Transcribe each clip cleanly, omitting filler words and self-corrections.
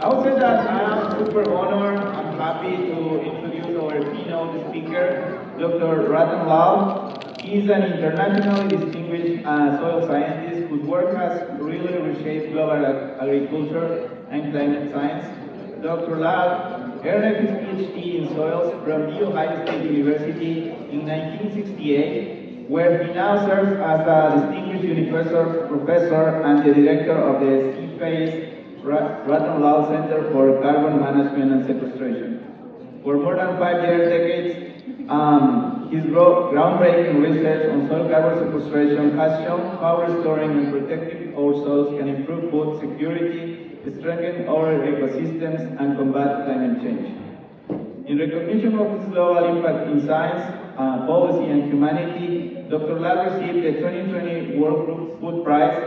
I would say that I'm super honored and happy to introduce our keynote speaker, Dr. Rattan Lal. He's an internationally distinguished soil scientist whose work has really reshaped global agriculture and climate science. Dr. Lal earned his PhD in soils from the Ohio State University in 1968, where he now serves as a distinguished professor and the director of the Seaface Rattan Lal Center for Carbon Management and Sequestration. For more than 5 decades, his groundbreaking research on soil carbon sequestration has shown how restoring and protecting our soils can improve food security, strengthen our ecosystems, and combat climate change. In recognition of his global impact in science, policy, and humanity, Dr. Lal received the 2020 World Food Prize,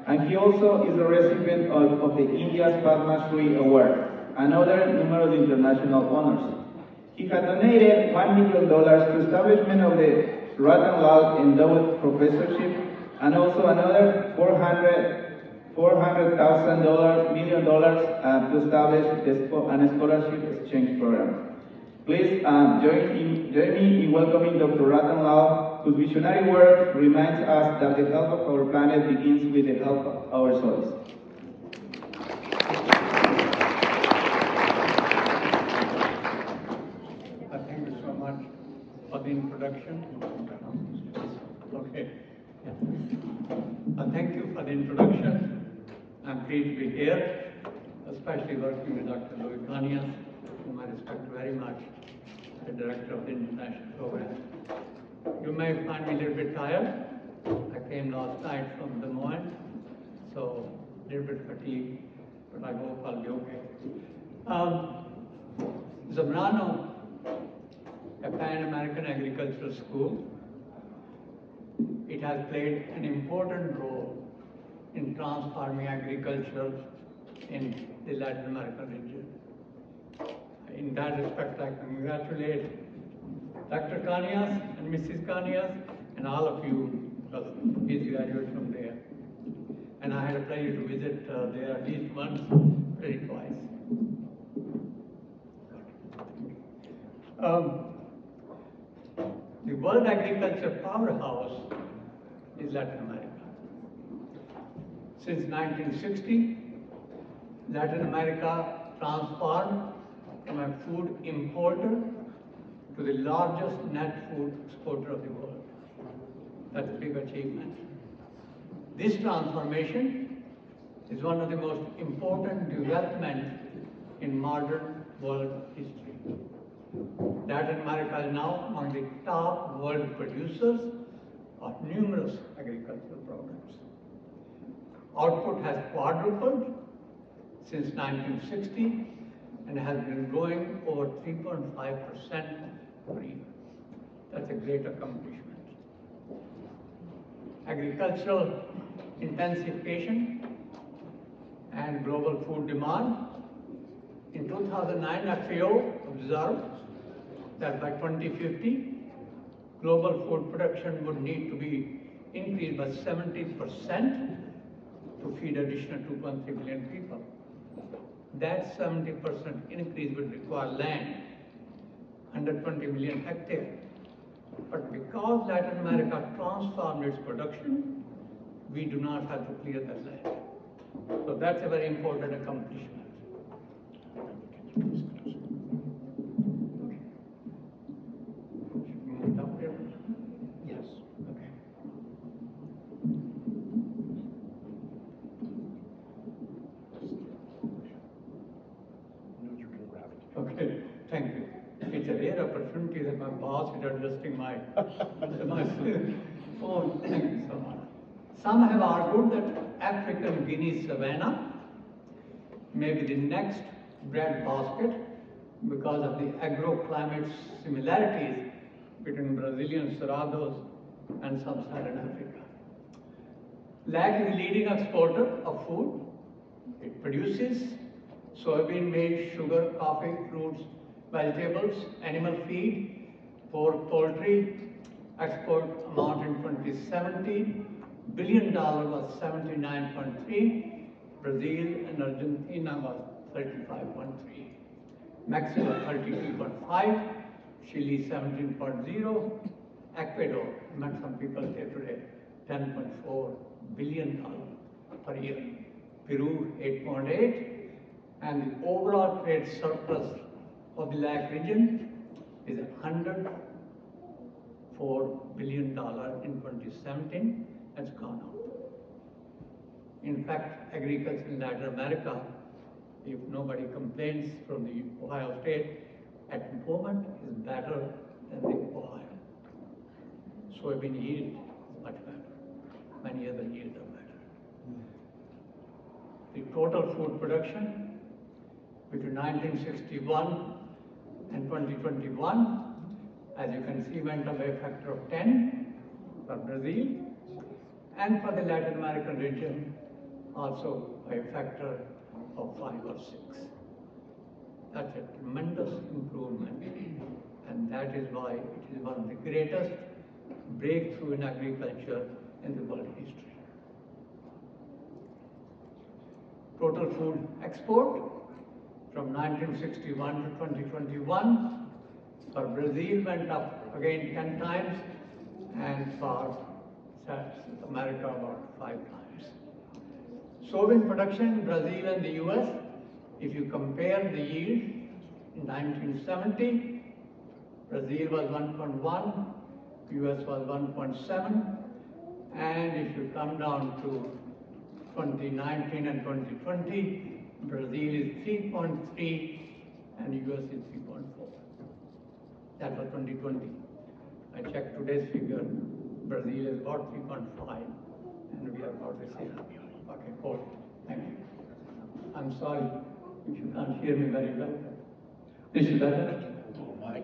and he also is a recipient of the India's Padma Shri Award and other numerous international honors. He had donated $1 million to establishment of the Rattan Lal Endowed Professorship and also another $400,000 million to establish a scholarship exchange program. Please join me in welcoming Dr. Rattan Lal, whose visionary work reminds us that the health of our planet begins with the health of our soils. Thank you so much for the introduction. Okay. Thank you for the introduction. I'm pleased to be here, especially working with Dr. Laureate, whom I respect very much, the director of the international program. You may find me a little bit tired. I came last night from Des Moines, so a little bit fatigued, but I hope I'll be okay. Zamorano, a Pan-American agricultural school, it has played an important role in transforming agriculture in the Latin American region. In that respect, I congratulate Dr. Cañas and Mrs. Cañas and all of you, because he's graduated from there. And I had a pleasure to visit there at least once, maybe twice. The world agriculture powerhouse is Latin America. Since 1960, Latin America transformed from a food importer to the largest net food exporter of the world. That's a big achievement. This transformation is one of the most important developments in modern world history. Latin America is now among the top world producers of numerous agricultural products. Output has quadrupled since 1960 and has been growing over 3.5% per year. That's a great accomplishment. Agricultural intensification and global food demand. In 2009, FAO observed that by 2050, global food production would need to be increased by 70% to feed additional 2.3 billion people. That 70% increase would require land, 120 million hectares. But because Latin America transformed its production, we do not have to clear that land. So that's a very important accomplishment. Yes. Okay. Okay, thank you. It's a rare opportunity that my boss is adjusting my phone. Thank you so much. Some have argued that African Guinea savanna may be the next breadbasket because of the agroclimate similarities between Brazilian cerrados and sub-Saharan Africa. Lag is the leading exporter of food. It produces soybean, maize, sugar, coffee, fruits, vegetables, animal feed, pork, poultry. Export amount in 2017, $1 billion was 79.3. Brazil and Argentina was 35.3, Mexico 32.5, Chile 17.0, Ecuador, I met some people here today, $10.4 billion per year, Peru 8.8, and the overall trade surplus of the LAC region is $104 billion in 2017, has gone up. In fact, agriculture in Latin America, if nobody complains from the Ohio state, at the moment is better than the Ohio. Soybean yield is much better. Many other yields are better. The total food production between 1961 and 2021, as you can see, went up by a factor of 10 for Brazil, and for the Latin American region, also by a factor of 5 or 6. That's a tremendous improvement, and that is why it is one of the greatest breakthrough in agriculture in the world history. Total food export from 1961 to 2021 for Brazil went up again 10 times, and for South America about 5 times. Soybean production in Brazil and the US, if you compare the yield, in 1970, Brazil was 1.1, US was 1.7, and if you come down to 2019 and 2020, Brazil is 3.3 and US is 3.4. That was 2020. I checked today's figure, Brazil is about 3.5 and we are about the same. Okay, cool. Thank you. I'm sorry if you can't hear me very well. This is better?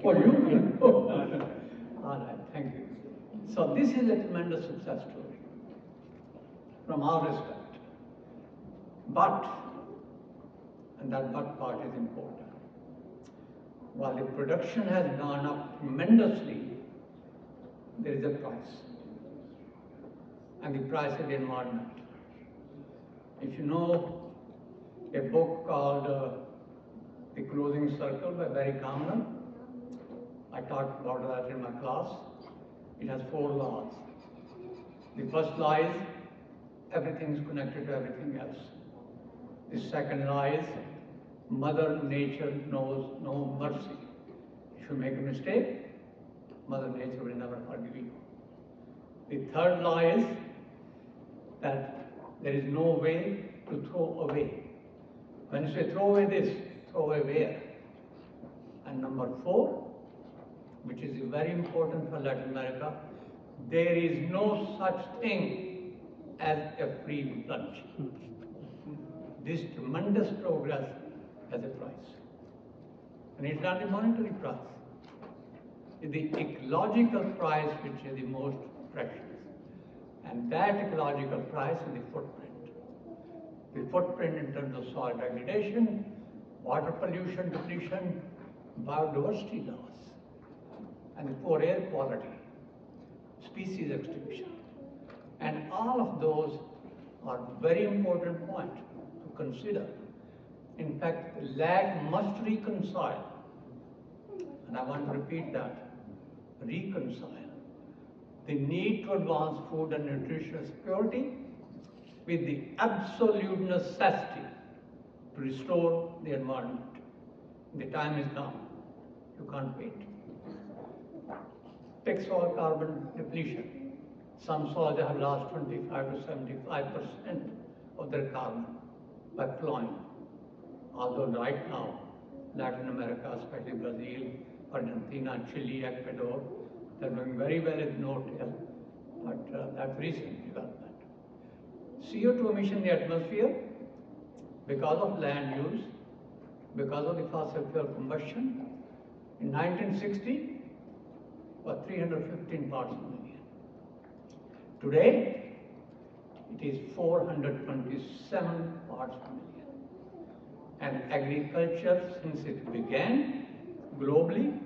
Oh, you can? All right, thank you. So this is a tremendous success story from our respect. But, and that but part is important, while the production has gone up tremendously, there is a price. And the price is the environment. If you know a book called The Closing Circle by Barry Commoner, I talked about that in my class. It has 4 laws. The first law is everything is connected to everything else. The second law is Mother Nature knows no mercy. If you make a mistake, Mother Nature will never forgive you. The third law is that there is no way to throw away. When you say throw away this, throw away where? And number 4, which is very important for Latin America, there is no such thing as a free lunch. This tremendous progress has a price. And it's not a monetary price. It's the ecological price which is the most precious. And that ecological price is the footprint. The footprint in terms of soil degradation, water pollution, depletion, biodiversity loss, and the poor air quality, species extinction. And all of those are very important points to consider. In fact, the LAG must reconcile, and I want to repeat that, reconcile the need to advance food and nutritional security with the absolute necessity to restore the environment. The time is now. You can't wait. Take soil carbon depletion. Some soils have lost 25 to 75% of their carbon by plowing. Although right now, Latin America, especially Brazil, Argentina, Chile, Ecuador, they're doing very well in no-till, but that's recent development. CO2 emission in the atmosphere, because of land use, because of the fossil fuel combustion, in 1960 was 315 parts per million. Today, it is 427 parts per million. And agriculture, since it began globally,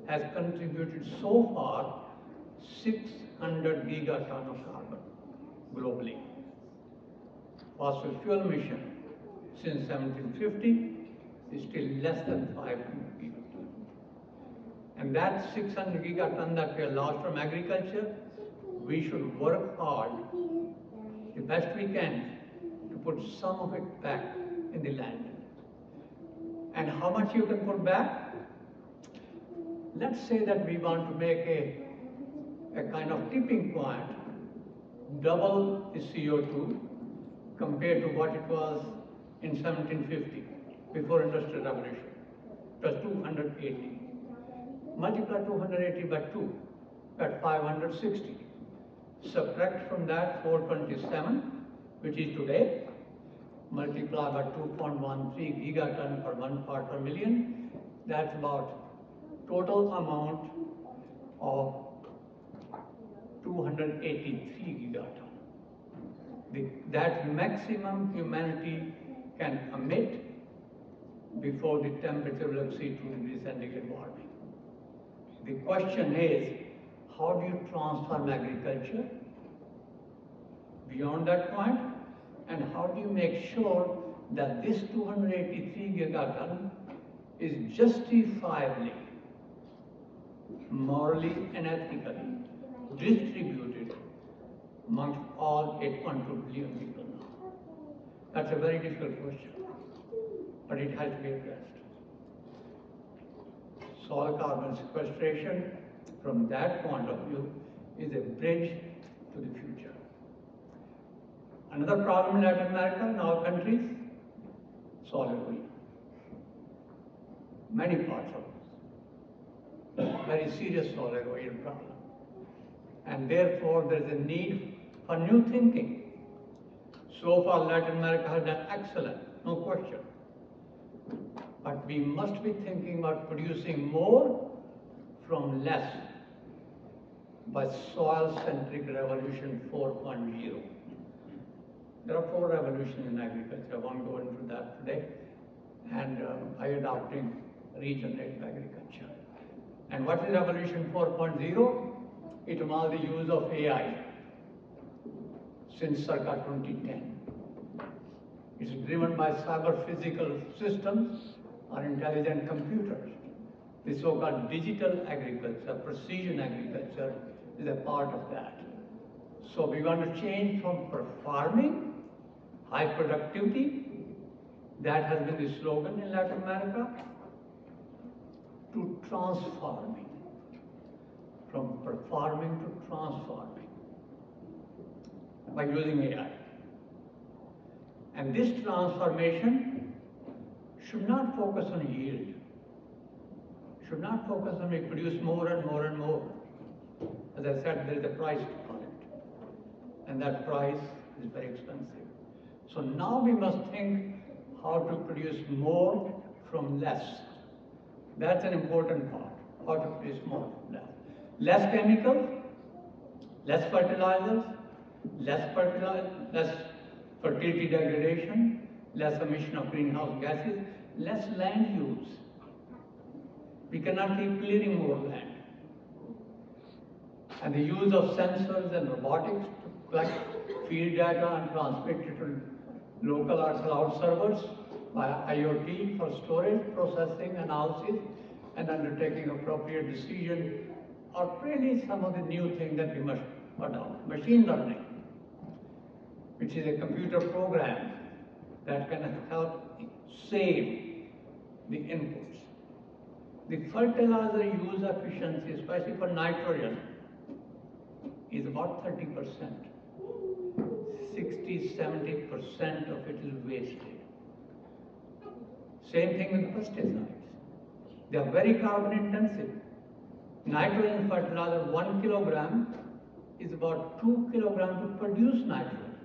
has contributed so far 600 gigaton of carbon globally. Fossil fuel emission, since 1750 is still less than 500 gigaton. And that 600 gigaton that we have lost from agriculture, we should work hard, the best we can, to put some of it back in the land. And how much you can put back? Let's say that we want to make a kind of tipping point, double the CO2 compared to what it was in 1750, before Industrial Revolution. It was 280. Multiply 280 by 2, at 560. Subtract from that 427, which is today, multiply by 2.13 gigaton per 1 part per million. That's about total amount of 283 gigaton. That maximum humanity can emit before the temperature will exceed 2 degrees centigrade warming. The question is, how do you transform agriculture beyond that point? And how do you make sure that this 283 gigaton is justifiably, morally and ethically distributed amongst all 8.2 billion people now? That's a very difficult question, but it has to be addressed. Soil carbon sequestration, from that point of view, is a bridge to the future. Another problem in Latin America, in our countries, soil erosion. Many parts of it. Very serious soil erosion problem. And therefore, there is a need for new thinking. So far, Latin America has done excellent, no question. But we must be thinking about producing more from less by Soil-Centric Revolution 4.0. There are 4 revolutions in agriculture. I won't go into that today. And by adopting regenerative agriculture. And what is Revolution 4.0? It involves the use of AI since circa 2010. It's driven by cyber-physical systems or intelligent computers. The so-called digital agriculture, precision agriculture, is a part of that. So we want to change from farming, high productivity, that has been the slogan in Latin America, to transforming, from farming to transforming, by using AI. And this transformation should not focus on yield, should not focus on we produce more and more and more. As I said, there is a price on it, and that price is very expensive. So now we must think how to produce more from less. That's an important part, how to produce more from less. Less chemicals, less fertilizers, less fertility degradation, less emission of greenhouse gases, less land use. We cannot keep clearing more land. And the use of sensors and robotics to collect field data and transmit it to local or cloud servers by IoT for storage, processing, analysis, and undertaking appropriate decision are really some of the new things that we must adopt. Machine learning, which is a computer program that can help save the inputs. The fertilizer use efficiency, especially for nitrogen, is about 30%. 60–70% of it is wasted. Same thing with pesticides. They are very carbon intensive. Nitrogen fertilizer, 1 kilogram, is about 2 kilograms to produce nitrogen.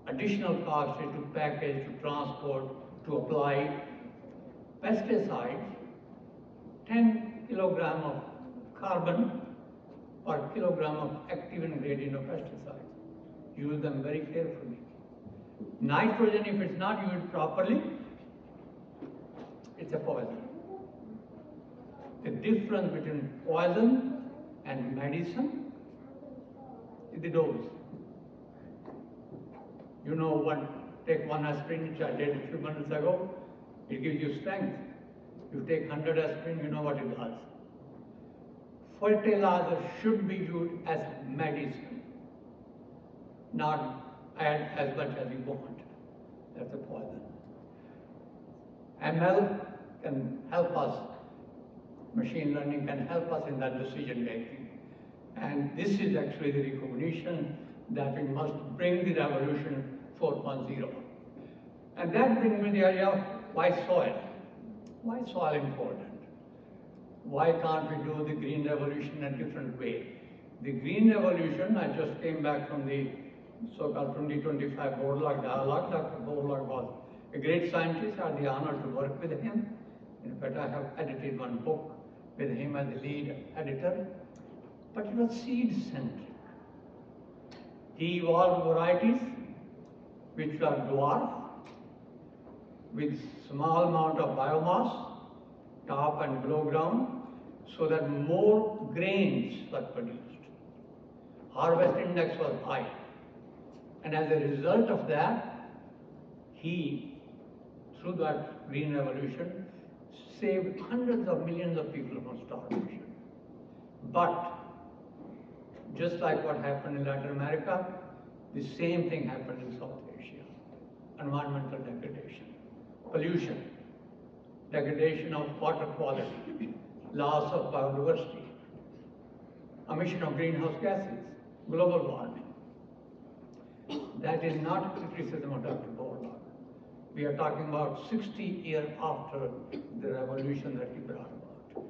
Additional cost is to package, to transport, to apply. Pesticides, 10 kilogram of carbon per kilogram of active ingredient of pesticides. Use them very carefully. Nitrogen, if it's not used properly, it's a poison. The difference between poison and medicine is the dose. You know, take one aspirin, which I did a few minutes ago, it gives you strength. You take 100 aspirin, you know what it does. Fertilizer should be used as medicine, not add as much as you want. That's a poison. ML can help us, machine learning can help us in that decision making. And this is actually the recognition that we must bring the revolution 4.0. And that brings me to the area of why soil? Why is soil important? Why can't we do the green revolution in a different way? The green revolution, I just came back from the so-called 2025 Borlaug dialogue. Dr. Borlaug was a great scientist. I had the honor to work with him. In fact, I have edited one book with him as the lead editor. But it was seed-centric. He evolved varieties which are dwarf, with small amount of biomass, top and below ground, so that more grains were produced. Harvest index was high. And as a result of that, he, through that green revolution, saved hundreds of millions of people from starvation. But, just like what happened in Latin America, the same thing happened in South Asia. Environmental degradation, pollution, degradation of water quality, loss of biodiversity, emission of greenhouse gases, global warming. That is not criticism of Dr. Borlaug. We are talking about 60 years after the revolution that he brought about.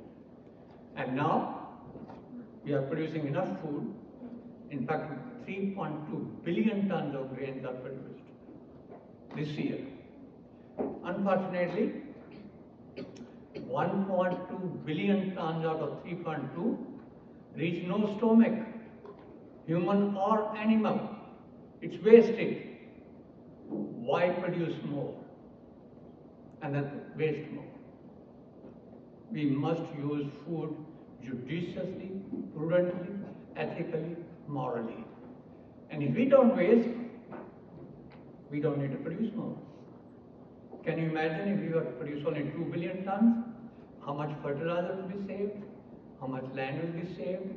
And now, we are producing enough food. In fact, 3.2 billion tons of grains are produced this year. Unfortunately, 1.2 billion tons out of 3.2 reach no stomach, human or animal. It's wasted. Why produce more and then waste more? We must use food judiciously, prudently, ethically, morally. And if we don't waste, we don't need to produce more. Can you imagine if we were to produce only 2 billion tons, how much fertilizer would be saved, how much land would be saved,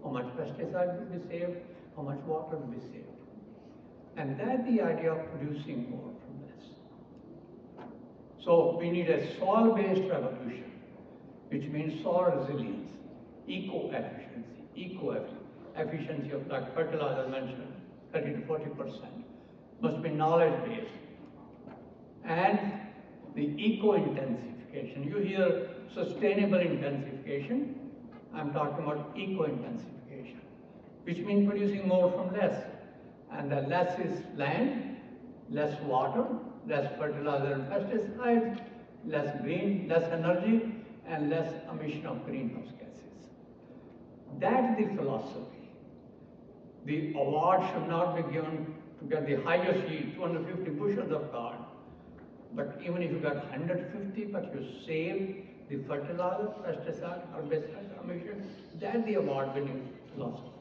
how much pesticide would be saved, how much water would be saved. And that's the idea of producing more from less. So we need a soil-based revolution, which means soil resilience, eco-efficiency, eco-efficiency of like fertilizer mentioned, 30 to 40%, must be knowledge-based. And the eco-intensification. You hear sustainable intensification, I'm talking about eco-intensification, which means producing more from less. And the less is land, less water, less fertilizer and pesticides, less green, less energy, and less emission of greenhouse gases. That's the philosophy. The award should not be given to get the highest yield, 250 bushels of corn. But even if you got 150, but you save the fertilizer, pesticide, herbicide, emission, that's the award-winning philosophy.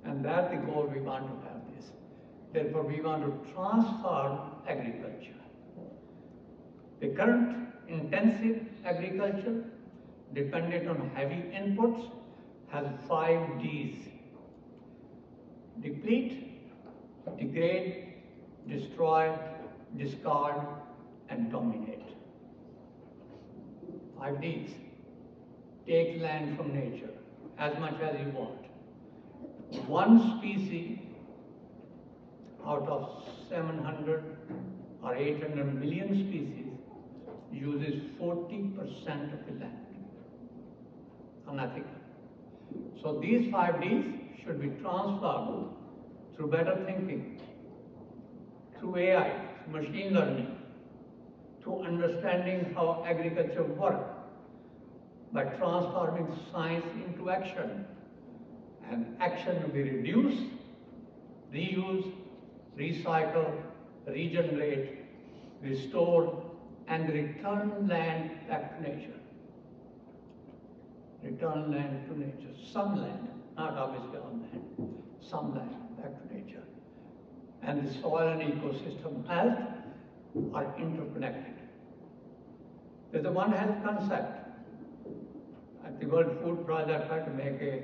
And that's the goal we want to have this. Therefore, we want to transform agriculture. The current intensive agriculture, dependent on heavy inputs, has 5 Ds. Deplete, degrade, destroy, discard, and dominate. 5 Ds. Take land from nature as much as you want. One species out of 700 or 800 million species uses 40% of the land. Unethical. So these 5 Ds should be transformed through better thinking, through AI, machine learning, through understanding how agriculture works, by transforming science into action. And action will be reduce, reuse, recycle, regenerate, restore, and return land back to nature. Return land to nature. Some land, not obviously all land, some land back to nature. and the soil and ecosystem health are interconnected. There's a One Health concept. At the World Food Project, I tried to make a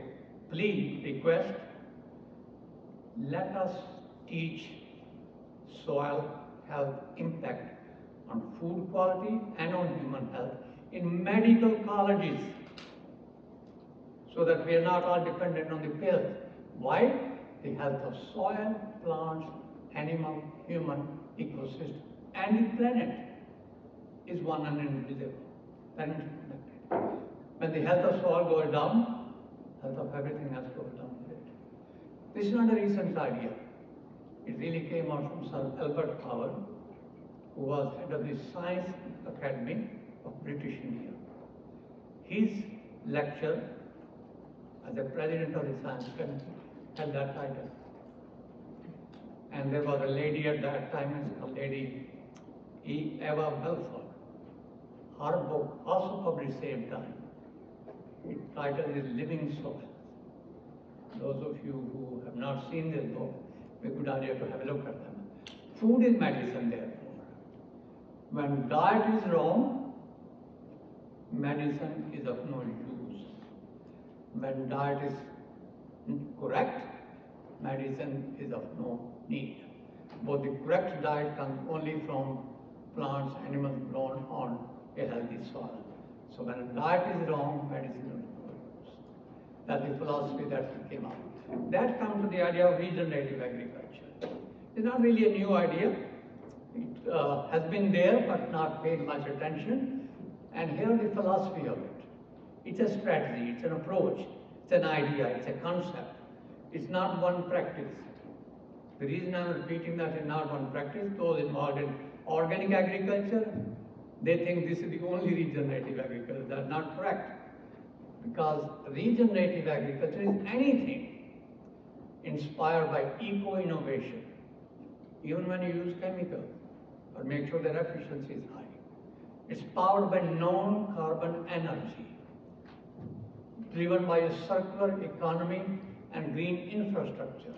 plea, request. Let us teach soil health impact on food quality and on human health in medical colleges, so that we are not all dependent on the pills. Why? The health of soil, plants, animal, human, ecosystem, and the planet is one and indivisible. They're interconnected. When the health of soil goes down, health of everything else goes down with it. This is not a recent idea. It really came out from Sir Albert Howard, who was head of the Science Academy of British India. His lecture as the president of the Science Academy had that title. And there was a lady at that time, a lady Eva Belfort. Her book, also published same time. Its title is Living Soil. Those of you who have not seen this book, it's a good idea to have a look at them. Food is medicine, therefore. When diet is wrong, medicine is of no use. When diet is correct, medicine is of no need. But the correct diet comes only from plants, animals grown on a healthy soil. So when a diet is wrong, medicine is no use. That's the philosophy that came out. That comes to the idea of regenerative agriculture. It's not really a new idea. It has been there but not paid much attention. And here the philosophy of it. It's a strategy, it's an approach, it's an idea, it's a concept. It's not one practice. The reason I'm repeating that it's not one practice, those involved in organic agriculture, they think this is the only regenerative agriculture. That's not correct. Because regenerative agriculture is anything inspired by eco-innovation. Even when you use chemicals, or make sure their efficiency is high. It's powered by non-carbon energy, driven by a circular economy and green infrastructure.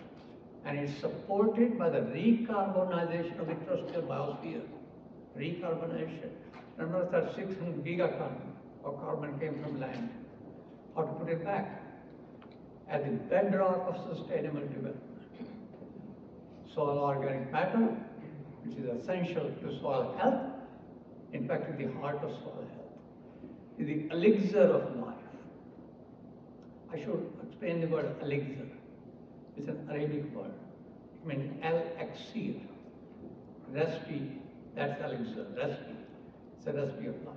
And it's supported by the recarbonization of the terrestrial biosphere. Recarbonization. Remember that 600 gigaton of carbon came from land. How to put it back? At the bedrock of sustainable development. Soil organic matter, which is essential to soil health, in fact, is the heart of soil health, is the elixir of life. I should explain the word elixir. It's an Arabic word. It means el-exir, recipe, that's elixir, recipe. It's a recipe of life.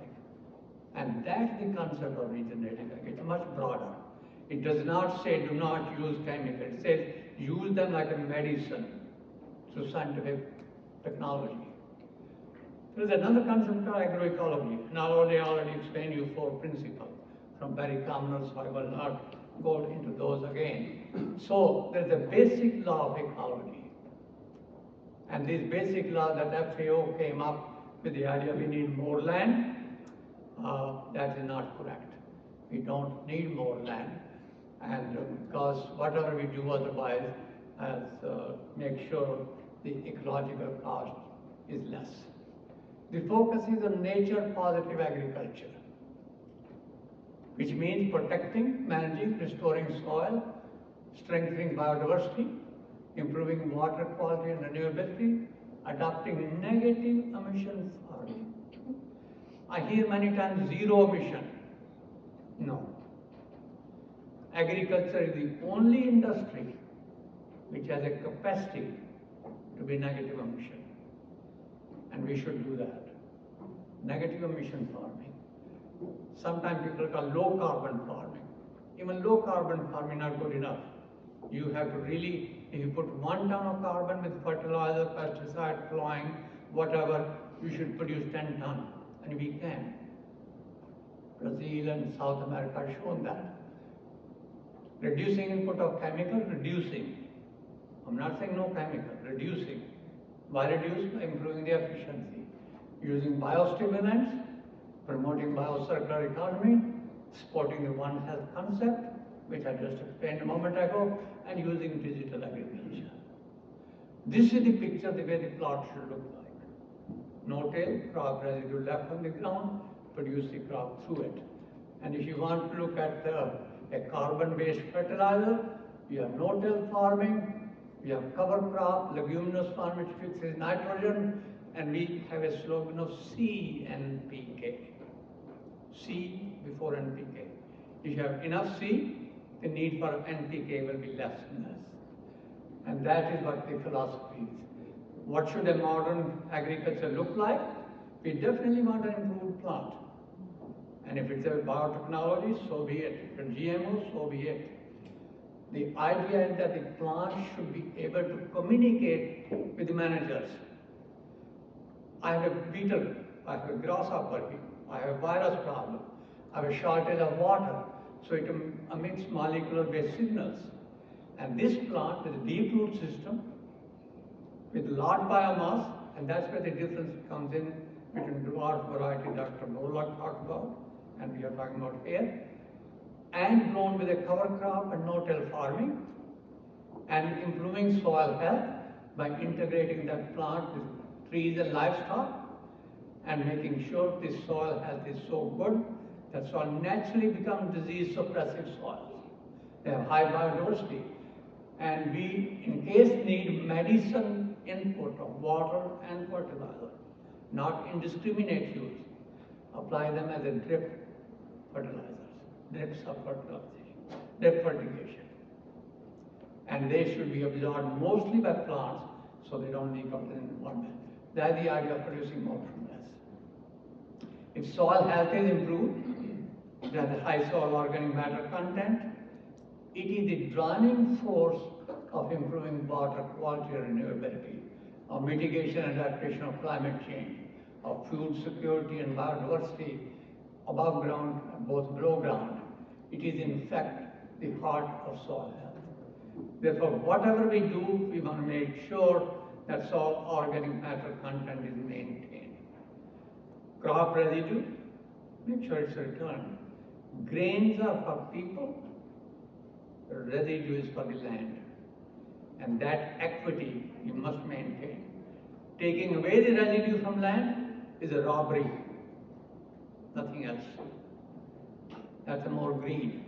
And that's the concept of regenerative agriculture. It's much broader. It does not say do not use chemicals. It says use them like a medicine through scientific technology. There is another concept called agroecology. And I already explained you 4 principles from Barry Commoner, so I will not go into those again. So there's a basic law of ecology. And this basic law that FAO came up with the idea we need more land, that is not correct. We don't need more land. And because whatever we do otherwise, make sure the ecological cost is less. The focus is on nature-positive agriculture, which means protecting, managing, restoring soil, strengthening biodiversity, improving water quality and renewability, adopting negative emission farming. I hear many times zero emission. No. Agriculture is the only industry which has a capacity to be negative emission. And we should do that. Negative emission farming. Sometimes people call low carbon farming. Even low carbon farming not good enough. You have to really, if you put 1 ton of carbon with fertilizer, pesticide, plowing, whatever, you should produce 10 tons. And we can. Brazil and South America have shown that. Reducing input of chemical, reducing. I'm not saying no chemical, reducing. Why reduce? By improving the efficiency. Using biostimulants, promoting biocircular economy, supporting the One Health concept, which I just explained a moment ago, and using digital agriculture. This is the picture, the way the plot should look like. No-till, crop residue left on the ground, produce the crop through it. And if you want to look at a carbon-based fertilizer, we have no-till farming, we have cover crop, leguminous farm which fixes nitrogen, and we have a slogan of CNPK. C before NPK. If you have enough C, the need for NPK will be less and less. And that is what the philosophy is. What should a modern agriculture look like? We definitely want an improved plant. And if it's a biotechnology, so be it. If it's GMO, so be it. The idea is that the plant should be able to communicate with the managers. I have a beetle, I have a grasshopper here, I have a virus problem, I have a shortage of water, so it emits molecular-based signals. And this plant with a deep root system, with large biomass, and that's where the difference comes in between dwarf variety Dr. Bullock talked about, and we are talking about here, and grown with a cover crop and no-till farming, and improving soil health by integrating that plant with trees and livestock, and making sure the soil health is so good that soil naturally becomes disease-suppressive soils. They have high biodiversity. And we, in case, need medicine input of water and fertilizer, not indiscriminate use. Apply them as a drip fertilizers, drips of fertilization, drip fertigation. And they should be absorbed mostly by plants so they don't leak out in the environment. That's the idea of producing more from less. If soil health is improved, it has a high soil organic matter content, it is the driving force of improving water quality and renewability, of mitigation and adaptation of climate change, of food security and biodiversity above ground and both below ground. It is in fact the heart of soil health. Therefore, whatever we do, we want to make sure that soil organic matter content is maintained. Crop residue, make sure it's returned. Grains are for people, the residue is for the land. And that equity you must maintain. Taking away the residue from land is a robbery, nothing else. That's a more greed.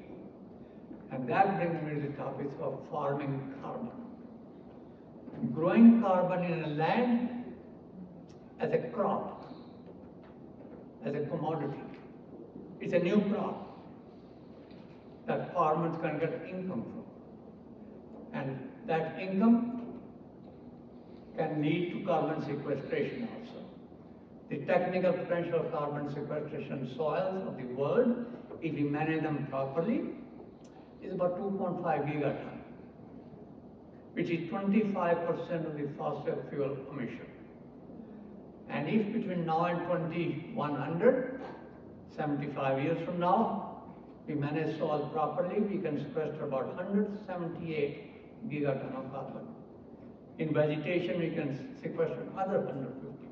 And that brings me to the topics of farming carbon. Growing carbon in a land as a crop, as a commodity. It's a new crop that farmers can get income from. And that income can lead to carbon sequestration also. The technical potential of carbon sequestration soils of the world, if we manage them properly, is about 2.5 gigaton, which is 25% of the fossil fuel emission. And if between now and 2100, 75 years from now, we manage soil properly, we can sequester about 178 gigaton of carbon. In vegetation, we can sequester another 150.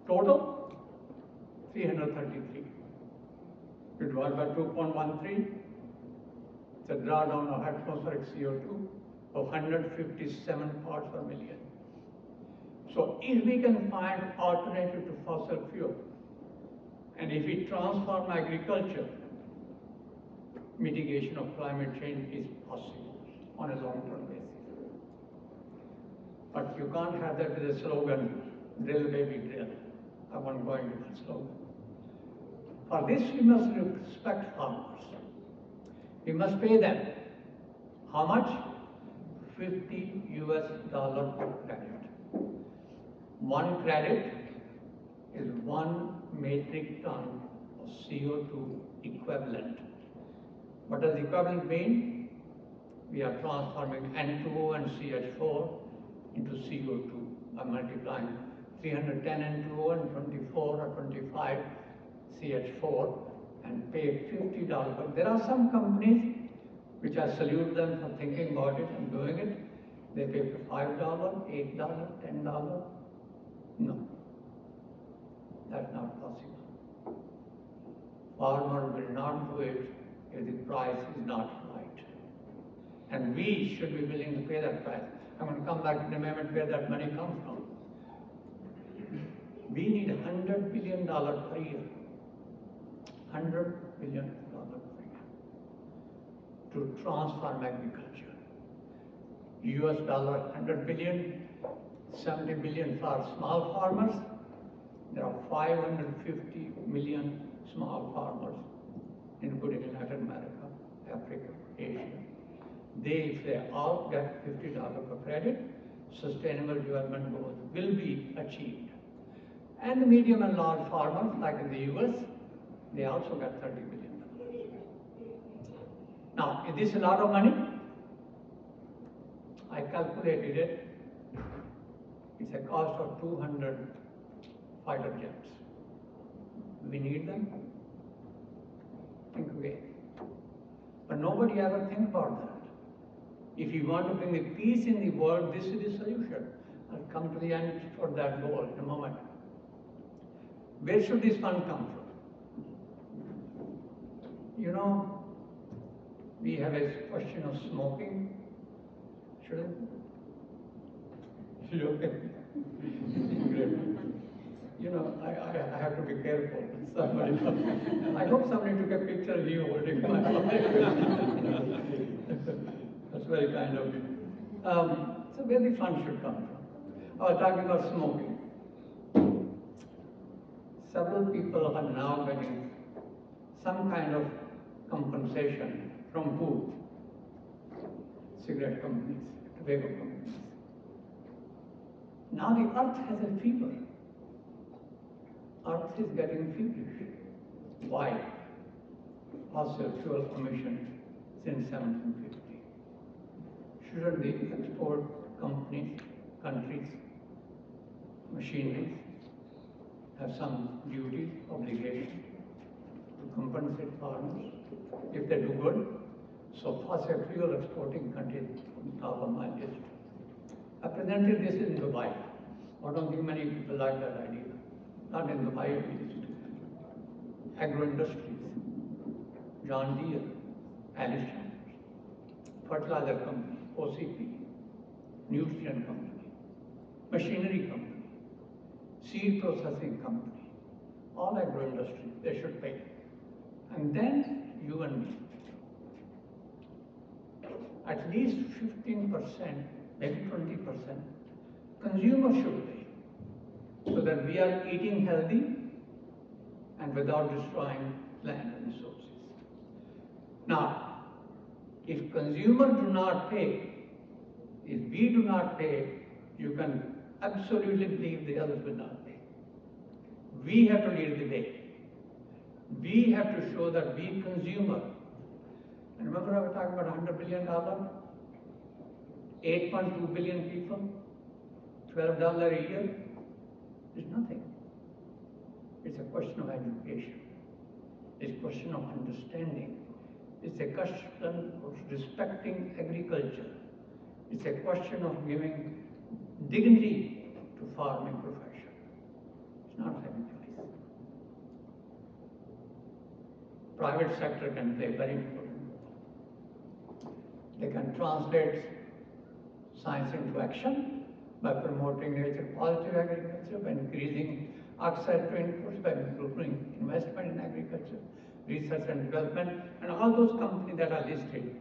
Total, 333. We divide by 2.13, it's a drawdown of atmospheric CO2 of 157 parts per million. So if we can find alternative to fossil fuel, and if we transform agriculture, mitigation of climate change is possible on a long-term basis. But you can't have that with a slogan, drill baby drill. I won't go into that slogan. For this we must respect farmers. We must pay them. How much? $50 per credit. One credit is 1 metric ton of CO2 equivalent. What does equivalent mean? We are transforming N2O and CH4 into CO2 by multiplying 310 N2O and 24 or 25 CH4 and pay $50. But there are some companies which I salute them for thinking about it and doing it. They pay for $5, $8, $10. No, that's not possible. Farmer will not do it if the price is not right. And we should be willing to pay that price. I'm going to come back in a moment where that money comes from. We need $100 billion per year. $100 billion per year to transform agriculture. US dollar 100 billion, 70 billion for small farmers. There are 550 million small farmers, including Latin America, Africa, Asia. If they all get $50 per credit, sustainable development goals will be achieved. And the medium and large farmers, like in the US, they also get $30 billion. Now, is this a lot of money? I calculated it. It's a cost of 200 fighter jets. Do we need them? Think again. But nobody ever thinks about that. If you want to bring the peace in the world, this is the solution. I'll come to the end for that goal in a moment. Where should this fund come from? You know, we have a question of smoking. Shouldn't? Okay. You know, I have to be careful. Somebody, I hope somebody took a picture of you holding my mic. That's very kind of you. So where the fund should come from? I was talking about smoking. Several people are now getting some kind of compensation from who? Cigarette companies, tobacco companies. Now the earth has a fever. Earth is getting feverish. Why? Fossil fuel emissions since 1750. Shouldn't the export companies, countries, machineries have some duty, obligation to compensate farmers if they do good? So fossil fuel exporting countries on top of my list. I presented this in Dubai. I don't think many people like that idea. Not in Dubai, at least. Agro-industries, John Deere, Alice Chambers, fertilizer company, OCP, nutrient company, machinery company, seed processing company, all agro-industry, they should pay. And then you and me. At least 15%, maybe 20%, consumers should pay, so that we are eating healthy and without destroying land and resources. Now, if consumers do not pay, if we do not pay, you can absolutely believe the others will not pay. We have to lead the way. We have to show that we consumer, and remember I was talking about $100 billion, 8.2 billion people, $12 a year is nothing. It's a question of education. It's a question of understanding. It's a question of respecting agriculture. It's a question of giving dignity to farming profession. It's not second choice. Private sector can play very important role. They can translate science into action by promoting nature positive agriculture, by increasing oxide to inputs, by improving investment in agriculture, research and development, and all those companies that are listed,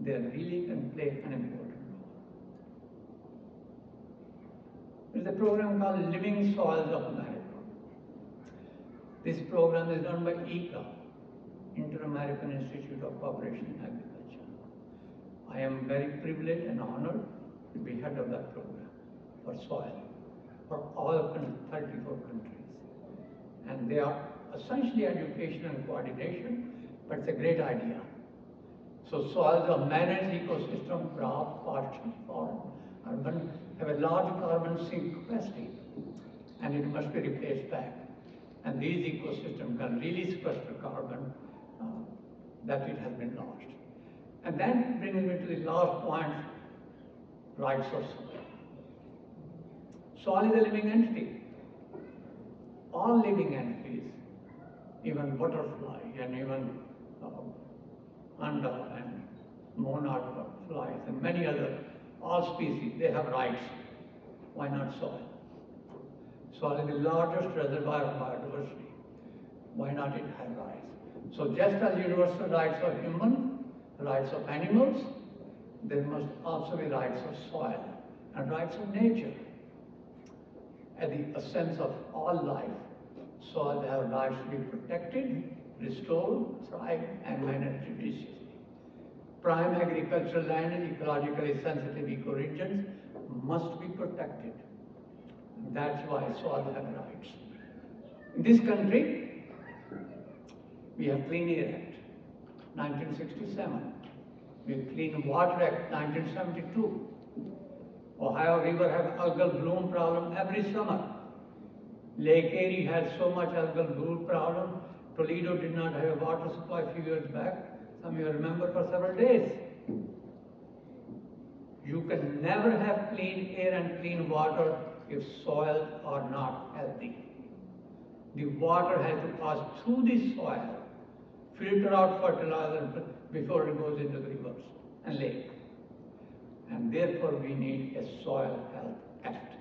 they really can play an important role. There is a program called Living Soils of America. This program is run by ICA, Inter-American Institute of Cooperation in Agriculture. I am very privileged and honored to be head of that program for soil, for all 34 countries. And they are essentially education and coordination, but it's a great idea. So soils are managed ecosystem, crop, pasture, farm, urban, have a large carbon sink capacity, and it must be replaced back. And these ecosystems can really sequester carbon that it has been lost. And then bringing me to the last point, rights of soil. Soil is a living entity. All living entities, even butterfly and even anda and monarch flies and many other All species, they have rights. Why not soil? Soil is the largest reservoir of biodiversity. Why not it have rights? So just as universal rights of human, rights of animals, there must also be rights of soil and rights of nature. At the essence of all life, soil has rights to be protected, restored, thrive, and managed judiciously. Prime agricultural land and ecologically sensitive ecoregions must be protected. That's why soil has rights. In this country, we have Clean Air Act, 1967. We have Clean Water Act, 1972. Ohio River have algal bloom problem every summer. Lake Erie has so much algal bloom problem. Toledo did not have a water supply a few years back. Some of you remember for several days. You can never have clean air and clean water if soils are not healthy. The water has to pass through the soil, filter out fertilizer before it goes into the rivers and lakes. And therefore we need a Soil Health Act.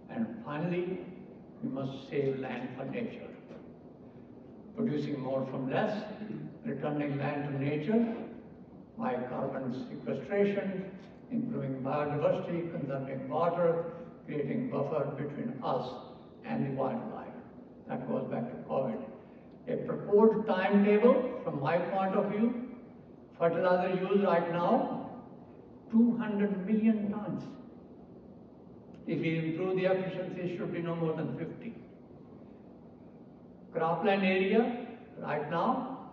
And finally, we must save land for nature. Producing more from less, returning land to nature by carbon sequestration, improving biodiversity, conserving water, creating buffer between us and the wildlife. That goes back to COVID. A proposed timetable, from my point of view, fertilizer use right now, 200 million tons. If we improve the efficiency, it should be no more than 50. Cropland area, right now,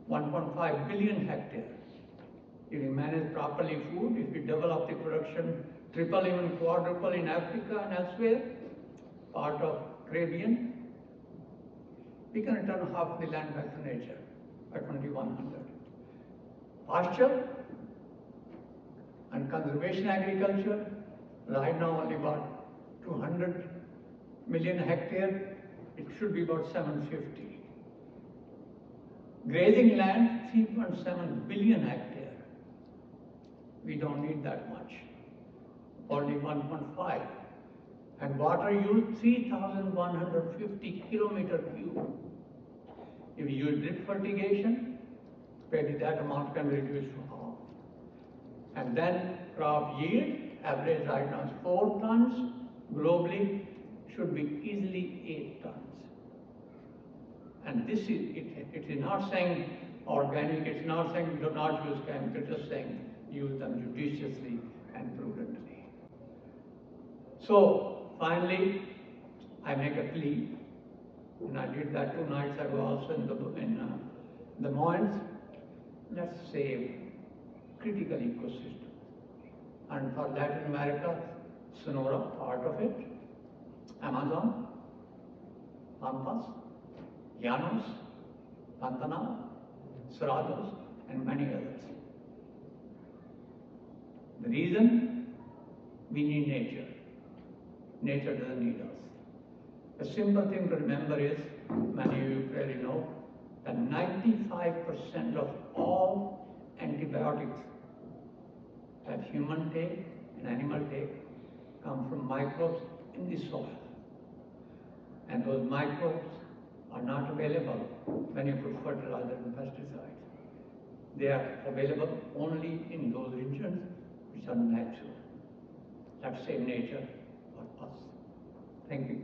1.5 billion hectares. If we manage properly food, if we develop the production, triple, even quadruple in Africa and elsewhere, part of Caribbean, we can return half the land back to nature by 2100. Pasture and conservation agriculture, right now only about 200 million hectares, it should be about 750. Grazing land, 3.7 billion hectares. We don't need that much, only 1.5. And water use, 3,150 kilometer cube. If you use drip fertigation, maybe that amount can be reduced to half. And then crop yield, average right now is 4 tons, globally should be easily 8 tons. And this is, it is not saying organic, it's not saying do not use chemicals, it's just saying use them judiciously and prudently. So finally, I make a plea, and I did that 2 nights ago also in the Moines. Let's save critical ecosystem. And for Latin America, Sonora, part of it, Amazon, Pampas, Llanos, Pantanal, Cerrados, and many others. The reason? We need nature. Nature doesn't need us. A simple thing to remember is, many of you clearly know, that 95% of all antibiotics that humans take and animals take come from microbes in the soil. And those microbes are not available when you put fertilizer and pesticides. They are available only in those regions which are natural. Let's save nature for us. Thank you.